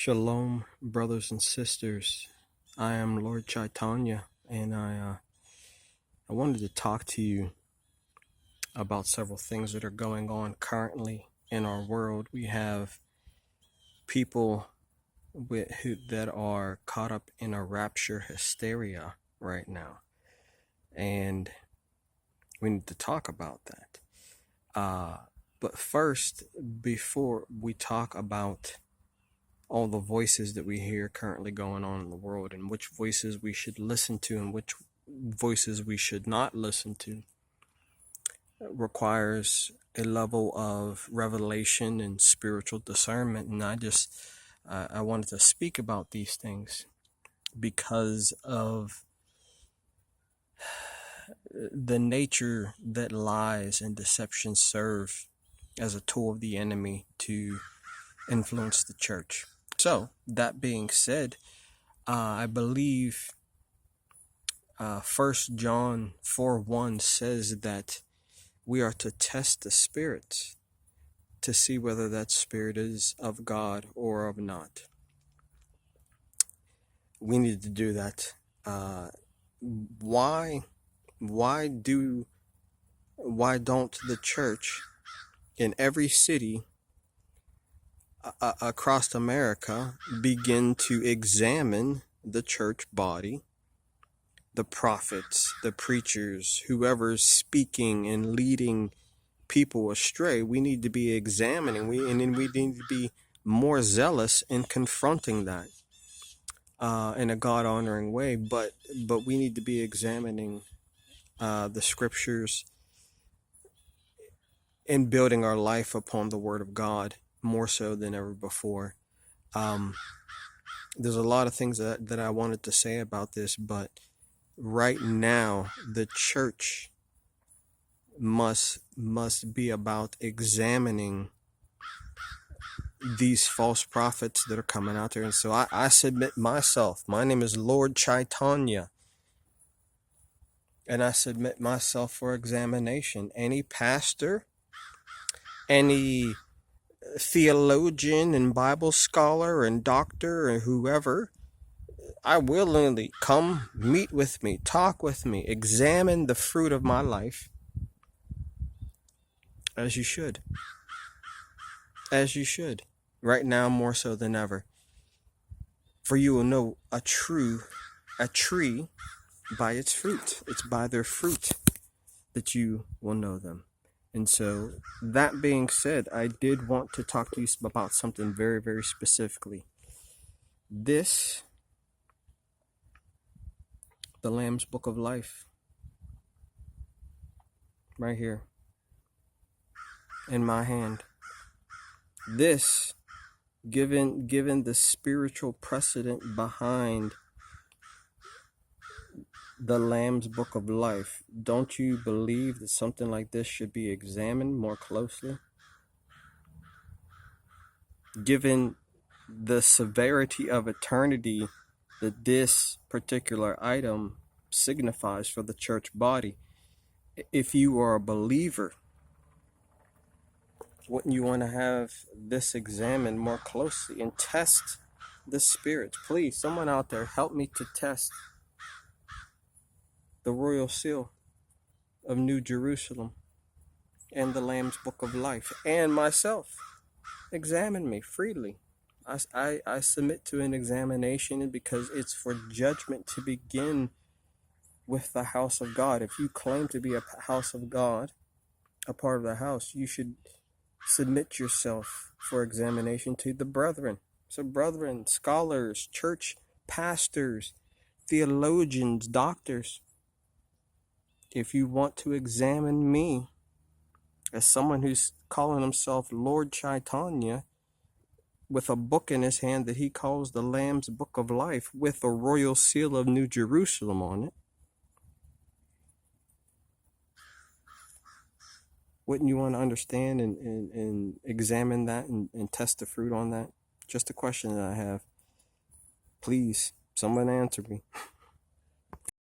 Shalom, brothers and sisters. I am Lord Chaitanya, and I wanted to talk to you about several things that are going on currently in our world. We have people that are caught up in a rapture hysteria right now, and we need to talk about that. But first, before we talk about all the voices that we hear currently going on in the world and which voices we should listen to and which voices we should not listen to, requires a level of revelation and spiritual discernment. And I wanted to speak about these things because of the nature that lies and deception serve as a tool of the enemy to influence the church. So, that being said, I believe 1 John 4:1 says that we are to test the spirits to see whether that spirit is of God or of not. We need to do that. Why don't the church in every city across America begin to examine the church body, the prophets, the preachers, whoever's speaking and leading people astray? We need to be examining, and we need to be more zealous in confronting that in a God-honoring way. But we need to be examining the scriptures and building our life upon the Word of God more so than ever before. There's a lot of things that I wanted to say about this, but right now the church must be about examining these false prophets that are coming out there. And so I submit myself. My name is Lord Chaitanya, and I submit myself for examination. Any pastor, any theologian and Bible scholar and doctor or whoever, I willingly come, meet with me, talk with me, examine the fruit of my life, as you should. As you should. Right now, more so than ever. For you will know a tree by its fruit. It's by their fruit that you will know them. And so, that being said, I did want to talk to you about something very, very specifically. The Lamb's Book of Life, right here, in my hand. This, given the spiritual precedent behind the Lamb's Book of Life, don't you believe that something like this should be examined more closely? Given the severity of eternity that this particular item signifies for the church body, if you are a believer, wouldn't you want to have this examined more closely and test the spirits? Please, someone out there, help me to test the royal seal of New Jerusalem and the Lamb's Book of Life, and myself. Examine me freely. I submit to an examination because it's for judgment to begin with the house of God. If you claim to be a house of God, a part of the house, you should submit yourself for examination to the brethren. So brethren, scholars, church pastors, theologians, doctors, if you want to examine me as someone who's calling himself Lord Chaitanya with a book in his hand that he calls the Lamb's Book of Life with the royal seal of New Jerusalem on it, wouldn't you want to understand and examine that and test the fruit on that? Just a question that I have. Please, someone answer me.